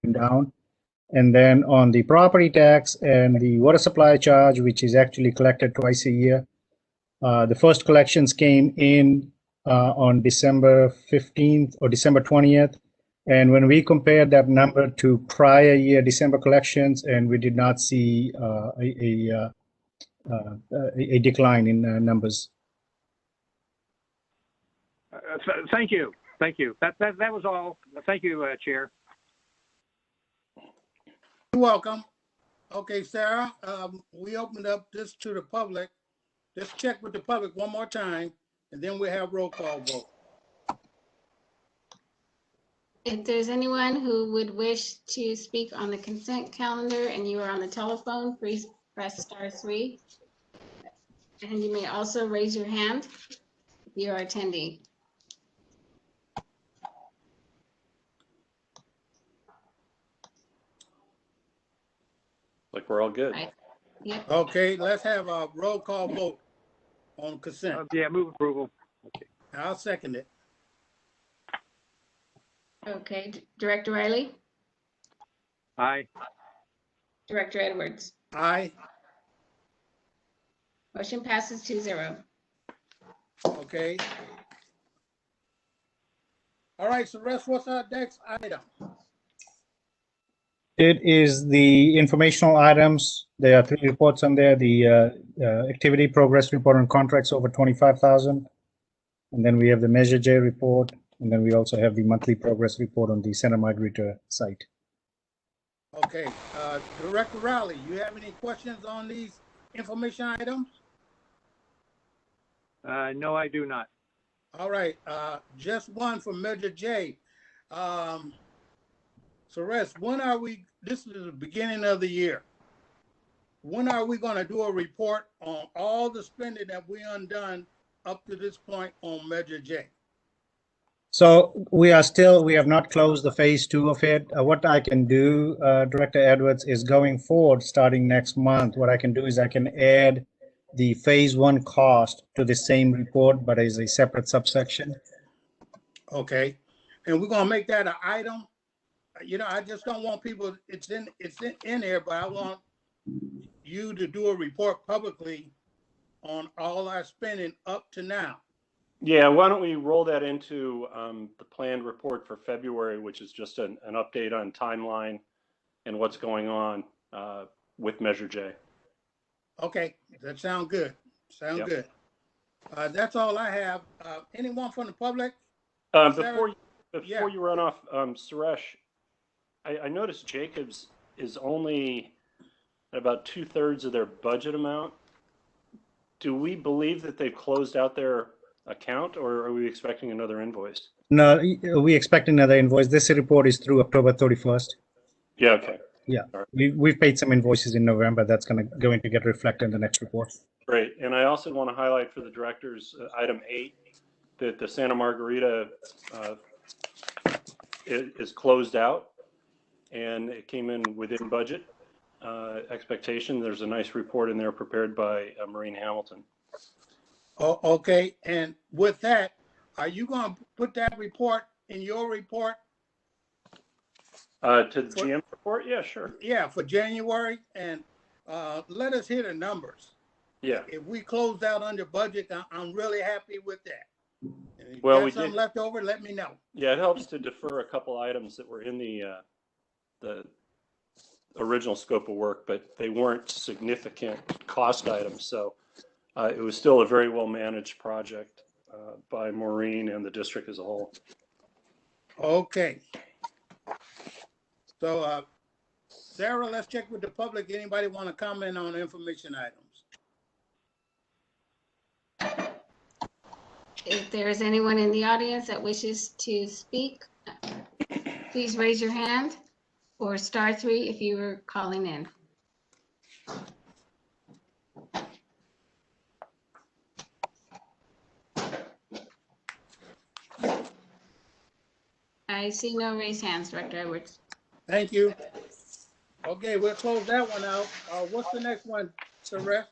down. And then on the property tax and the water supply charge, which is actually collected twice a year, the first collections came in on December 15th or December 20th. And when we compared that number to prior year December collections, and we did not see a decline in numbers. Thank you. Thank you. That was all. Thank you, Chair. You're welcome. Okay, Sarah, we opened up this to the public. Let's check with the public one more time, and then we have roll call vote. If there's anyone who would wish to speak on the consent calendar and you are on the telephone, please press *3. And you may also raise your hand if you are attending. Like we're all good. Right. Yep. Okay, let's have a roll call vote on consent. Yeah, move approval. Okay. I'll second it. Okay, Director Riley, Aye. Director Edwards. Aye. Motion passes 2-0. Okay. All right, so Russ, what's our next item? It is the informational items. There are 3 reports on there. The activity progress report on contracts over 25,000. And then we have the Measure J report. And then we also have the monthly progress report on the Santa Margarita site. Okay, Director Riley, you have any questions on these information items? No, I do not. All right, just one for Measure J. So Russ, when are we, this is the beginning of the year. When are we gonna do a report on all the spending that we undone up to this point on Measure J? So we have not closed the phase 2 of it. What I can do, Director Edwards, is going forward, starting next month, what I can do is I can add the phase 1 cost to the same report, but as a separate subsection. Okay, and we're gonna make that an item. You know, I just don't want people, it's in there, but I want you to do a report publicly on all our spending up to now. Yeah, why don't we roll that into the planned report for February, which is just an update on timeline and what's going on with Measure J. Okay, that sounds good. Sounds good. That's all I have. Anyone from the public? Before you run off, Suresh, I noticed Jacobs is only at about 2/3 of their budget amount. Do we believe that they've closed out their account, or are we expecting another invoice? No, we expect another invoice. This report is through October 31st. Yeah, okay. Yeah, All right. we've paid some invoices in November. That's going to get reflected in the next report. Great. And I also want to highlight for the directors, item 8, that the Santa Margarita is closed out, and it came in within budget expectation. There's a nice report in there prepared by Maureen Hamilton. Oh, okay, and with that, are you going to put that report in your report? To the GM report? Yeah, sure. Yeah, for January, and let us hear the numbers. Yeah. If we closed out under budget, I'm really happy with that. And if Well, you we got something did. left over, let me know. Yeah, it helps to defer a couple items that were in the original scope of work, but they weren't significant cost items. So it was still a very well managed project by Maureen and the district as a whole. Okay. So, Sarah, let's check with the public. Anybody want to comment on information items? If there is anyone in the audience that wishes to speak, please raise your hand, or *3 if you were calling in. I see no raised hands, Director Edwards. Thank you. Okay, we'll close that one out. What's the next one, Suresh?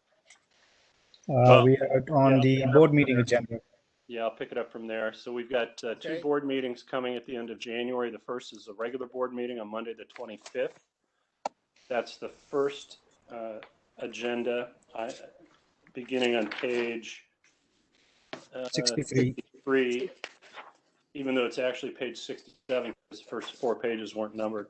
We are on the board meeting agenda. Yeah, I'll pick it up from there. So we've got two Okay. board meetings coming at the end of January. The first is a regular board meeting on Monday, the 25th. That's the first agenda, beginning on page 63. 63, even though it's actually page 67, because the first 4 pages weren't numbered.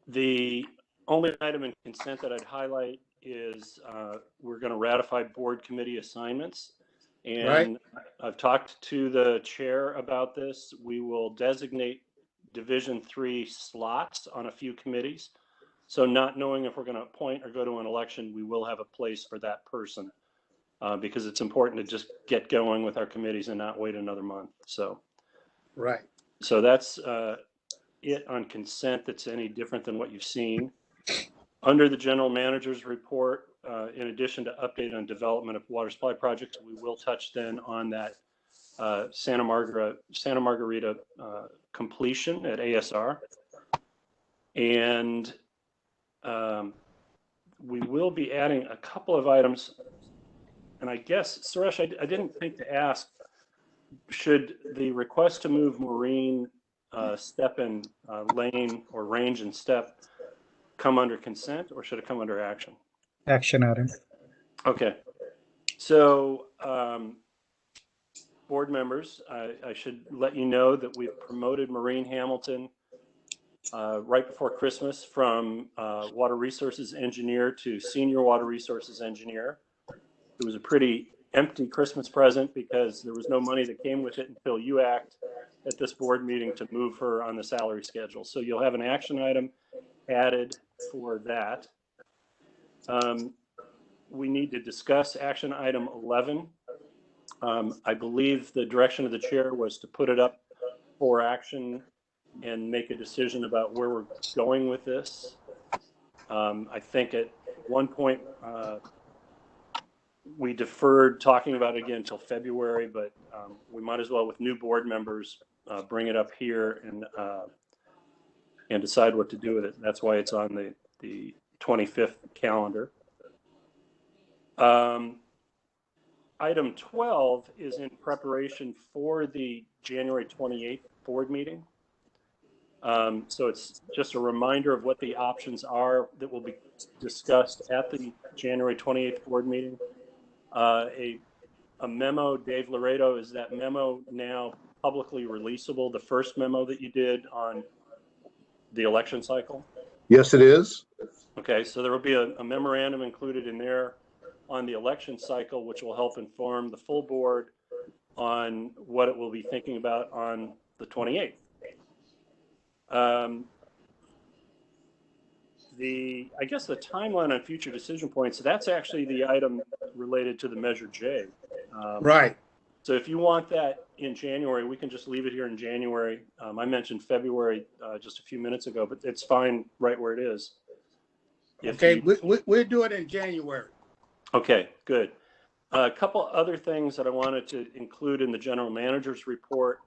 The only item in consent that I'd highlight is we're going to ratify board committee assignments. And Right. I've talked to the chair about this. We will designate Division 3 slots on a few committees. So not knowing if we're going to appoint or go to an election, we will have a place for that person because it's important to just get going with our committees and not wait another month. So Right. that's it on consent that's any different than what you've seen. Under the general manager's report, in addition to update on development of water supply projects, we will touch then on that Santa Margarita completion at ASR. And we will be adding a couple of items. And I guess, Suresh, I didn't think to ask, should the request to move Marine step and lane or range and step come under consent, or should it come under action? Action item. Okay. So, board members, I should let you know that we've promoted Maureen Hamilton right before Christmas from water resources engineer to senior water resources engineer. It was a pretty empty Christmas present because there was no money that came with it until you act at this board meeting to move her on the salary schedule. So you'll have an action item added for that. We need to discuss action item 11. I believe the direction of the chair was to put it up for action and make a decision about where we're going with this. I think at one point we deferred talking about it again until February, but we might as well, with new board members, bring it up here and decide what to do with it. That's why it's on the 25th calendar. Item 12 is in preparation for the January 28th board meeting. So it's just a reminder of what the options are that will be discussed at the January 28th board meeting. A memo, Dave Laredo, is that memo now publicly releasable, the first memo that you did on the election cycle? Yes, it is. Okay, so there will be a memorandum included in there on the election cycle, which will help inform the full board on what it will be thinking about on the 28th. I guess the timeline on future decision points, that's actually the item related to the Measure J. Right. So if you want that in January, we can just leave it here in January. I mentioned February just a few minutes ago, but it's fine right where it is. Okay, we'll do it in January. Okay, good. A couple other things that I wanted to include in the general manager's report.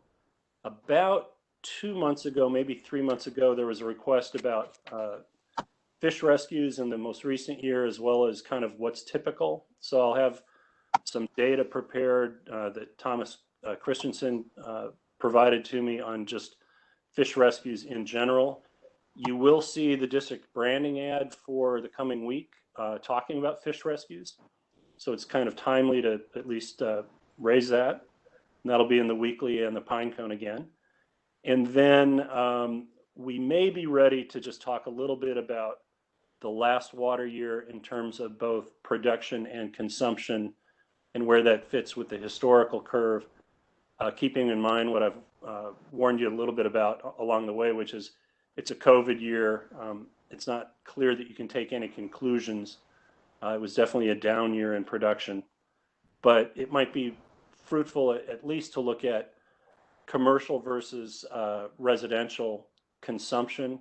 About 2 months ago, maybe 3 months ago, there was a request about fish rescues in the most recent year, as well as kind of what's typical. So I'll have some data prepared that Thomas Christensen provided to me on just fish rescues in general. You will see the district branding ad for the coming week talking about fish rescues. So it's kind of timely to at least raise that. And that'll be in the weekly and the Pinecone again. And then we may be ready to just talk a little bit about the last water year in terms of both production and consumption and where that fits with the historical curve, keeping in mind what I've warned you a little bit about along the way, which is it's a COVID year. It's not clear that you can take any conclusions. It was definitely a down year in production, but it might be fruitful at least to look at commercial versus residential consumption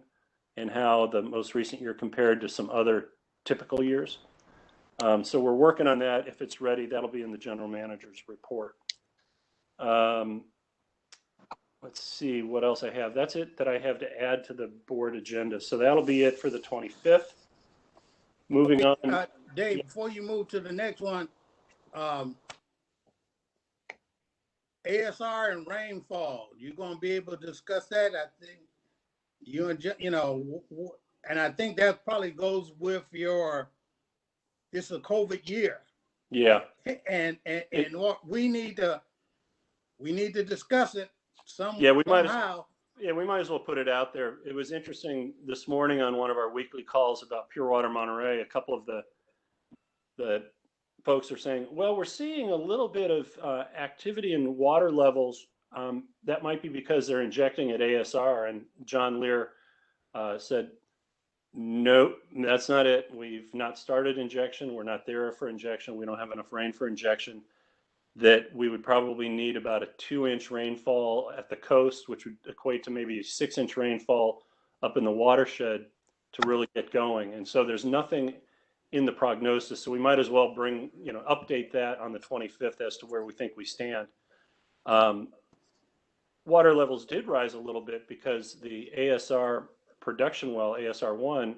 and how the most recent year compared to some other typical years. So we're working on that. If it's ready, that'll be in the general manager's report. Let's see what else I have. That's it that I have to add to the board agenda. So that'll be it for the 25th. Moving on. Dave, before you move to the next one, ASR and rainfall. You're going to be able to discuss that. I think you and and I think that probably goes with it's a COVID year. Yeah. And what we need to discuss it somehow. Yeah, we might as well put it out there. It was interesting this morning on one of our weekly calls about Pure Water Monterey. A couple of the folks are saying, well, we're seeing a little bit of activity in water levels. That might be because they're injecting at ASR. And John Lear said, no, that's not it. We've not started injection. We're not there for injection. We don't have enough rain for injection. That we would probably need about a 2-inch rainfall at the coast, which would equate to maybe a 6-inch rainfall up in the watershed to really get going. And so there's nothing in the prognosis. So we might as well update that on the 25th as to where we think we stand. Water levels did rise a little bit because the ASR production well, ASR1,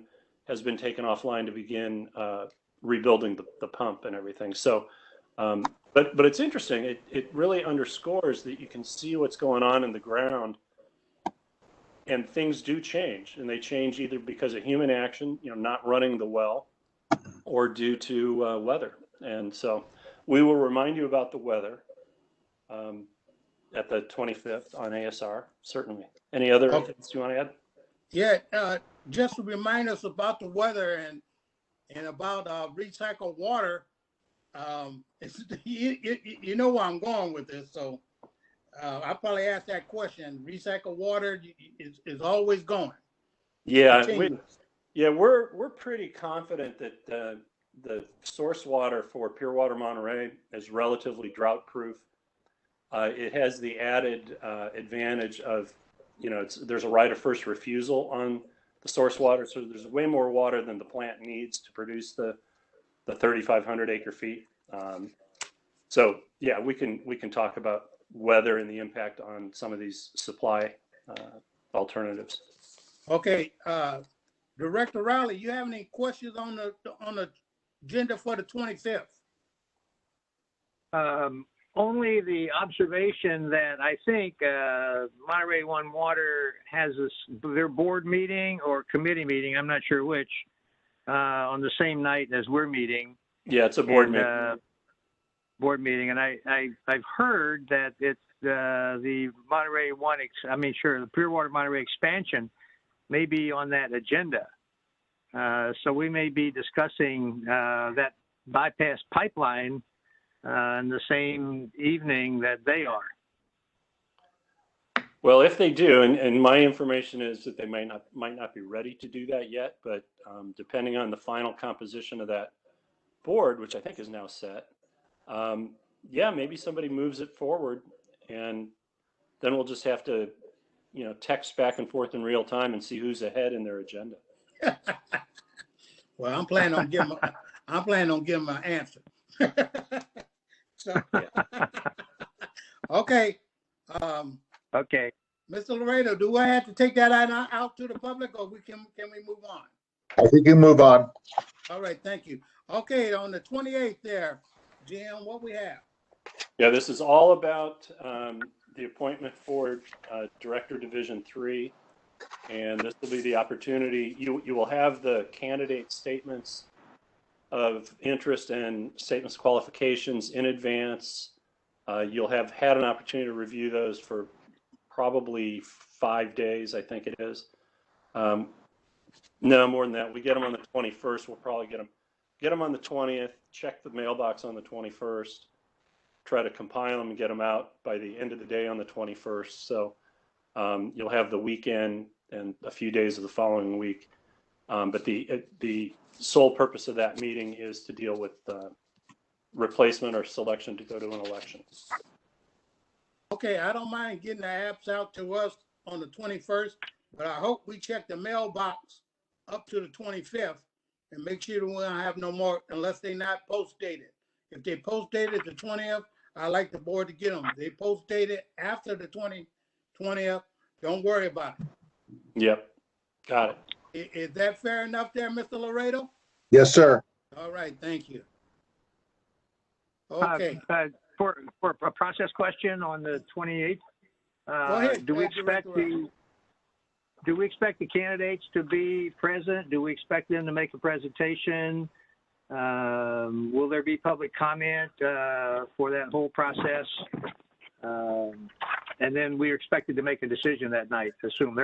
has been taken offline to begin rebuilding the pump and everything. So, but it's interesting. It really underscores that you can see what's going on in the ground, and things do change, and they change either because of human action, not running the well, or due to weather. And so we will remind you about the weather at the 25th on ASR, certainly. Any other things you want to add? Yeah, just to remind us about the weather and about recycled water. You know where I'm going with this, so I probably asked that question. Recycled water is always going. Yeah, we're pretty confident that the source water for Pure Water Monterey is relatively drought proof. It has the added advantage of, there's a right of first refusal on the source water, so there's way more water than the plant needs to produce the 3,500 acre feet. So yeah, we can talk about weather and the impact on some of these supply alternatives. Okay, Director Riley, you have any questions on the agenda for the 25th? Only the observation that I think Monterey One Water has their board meeting or committee meeting, I'm not sure which, on the same night as we're meeting. Yeah, it's a board meeting. Board meeting, and I've heard that it's the Monterey One. The Pure Water Monterey expansion may be on that agenda. So we may be discussing that bypass pipeline in the same evening that they are. Well, if they do, and my information is that they might not be ready to do that yet, but depending on the final composition of that board, which I think is now set, maybe somebody moves it forward, and then we'll just have to, text back and forth in real time and see who's ahead in their agenda. Well, I'm planning on giving my answer. So, okay. Okay. Mr. Laredo, do I have to take that out to the public, or can we move on? I think you move on. All right, thank you. Okay, on the 28th there, Jim, what we have? Yeah, this is all about the appointment for Director Division 3, and this will be the opportunity. You will have the candidate statements of interest and statements of qualifications in advance. You'll have had an opportunity to review those for probably 5 days, I think it is. No, more than that. We get them on the 21st. We'll probably get them on the 20th, check the mailbox on the 21st, try to compile them and get them out by the end of the day on the 21st. So you'll have the weekend and a few days of the following week. But the sole purpose of that meeting is to deal with replacement or selection to go to an election. Okay, I don't mind getting the apps out to us on the 21st, but I hope we check the mailbox up to the 25th and make sure that we don't have no more unless they not post dated. If they post dated the 20th, I like the board to get them. If they post dated after the 20th, don't worry about it. Yep, got it. Is that fair enough there, Mr. Laredo? Yes, sir. All right, thank you. Okay. for a process question on the 28th, Go ahead. do we Go ahead, expect Director do we expect the candidates to be present? Do we expect them to make a presentation? Will there be public comment for that whole process? And then we're expected to make a decision that night. Assume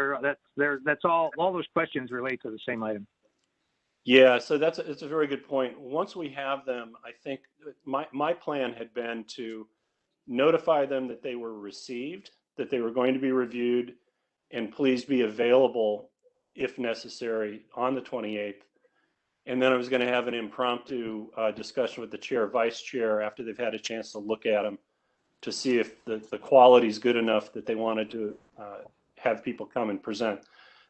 that's all those questions relate to the same item. Yeah, so it's a very good point. Once we have them, I think my plan had been to notify them that they were received, that they were going to be reviewed, and please be available if necessary on the 28th. And then I was going to have an impromptu discussion with the chair, vice chair, after they've had a chance to look at them, to see if the quality is good enough that they wanted to have people come and present.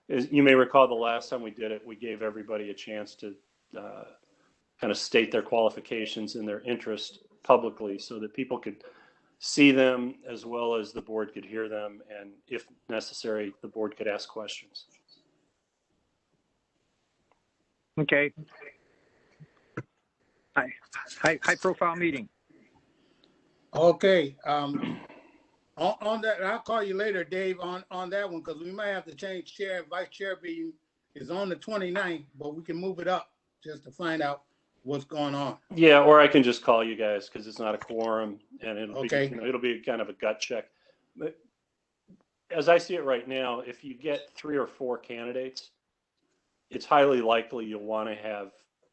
As you may recall, the last time we did it, we gave everybody a chance to kind of state their qualifications and their interest publicly so that people could see them as well as the board could hear them. And if necessary, the board could ask questions. Okay. High profile meeting. Okay, on that, I'll call you later, Dave, on that one, because we might have to change chair. Vice chair meeting is on the 29th, but we can move it up just to find out what's going on. Yeah, or I can just call you guys because it's not a quorum, and it'll Okay. be, it'll be kind of a gut check. But as I see it right now, if you get 3 or 4 candidates, it's highly likely you'll want to have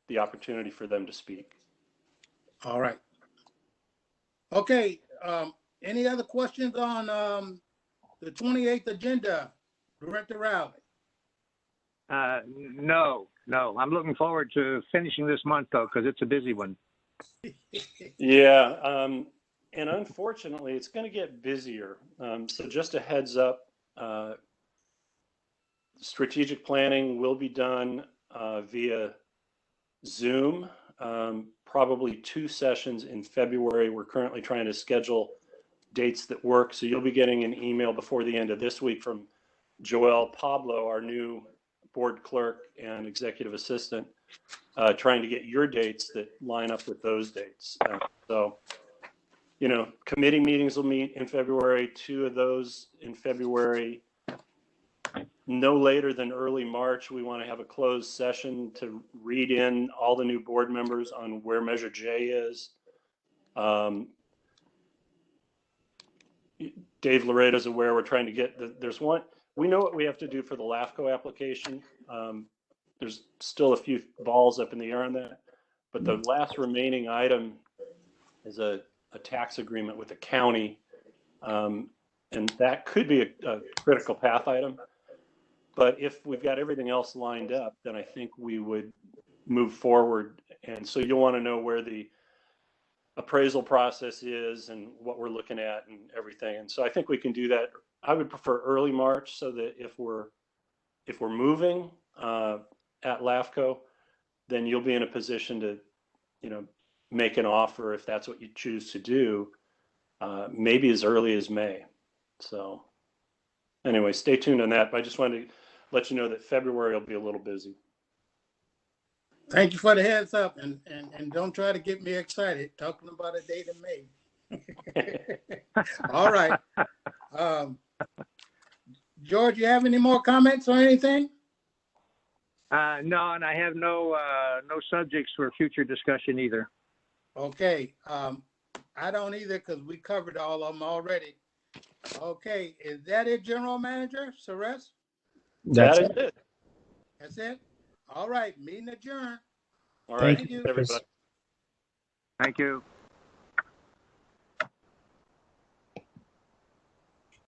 the opportunity for them to speak. All right. Okay, any other questions on the 28th agenda, Director Rowley? No. I'm looking forward to finishing this month though, because it's a busy one. Yeah, and unfortunately, it's going to get busier. So just a heads up, strategic planning will be done via Zoom. Probably 2 sessions in February. We're currently trying to schedule dates that work. So you'll be getting an email before the end of this week from Joelle Pablo, our new board clerk and executive assistant, trying to get your dates that line up with those dates. So, you know, committee meetings will meet in February, 2 of those in February. No later than early March, we want to have a closed session to read in all the new board members on where Measure J is. Dave Laredo's aware we're trying to get, there's one, we know what we have to do for the LAFCO application. There's still a few balls up in the air on that, but the last remaining item is a tax agreement with the county. And that could be a critical path item. But if we've got everything else lined up, then I think we would move forward. And so you'll want to know where the appraisal process is and what we're looking at and everything. And so I think we can do that. I would prefer early March so that if we're moving at LAFCO, then you'll be in a position to, you know, make an offer if that's what you choose to do, maybe as early as May. So anyway, stay tuned on that. But I just wanted to let you know that February will be a little busy. Thank you for the heads up, and don't try to get me excited talking about a date in May. All right. George, you have any more comments or anything? No, and I have no subjects for future discussion either. Okay. I don't either because we covered all of them already. Okay. Is that it, General Manager Suresh? That's That is it. That's it? All right. Meeting adjourned. All right. Thank you. Everybody. Thank you.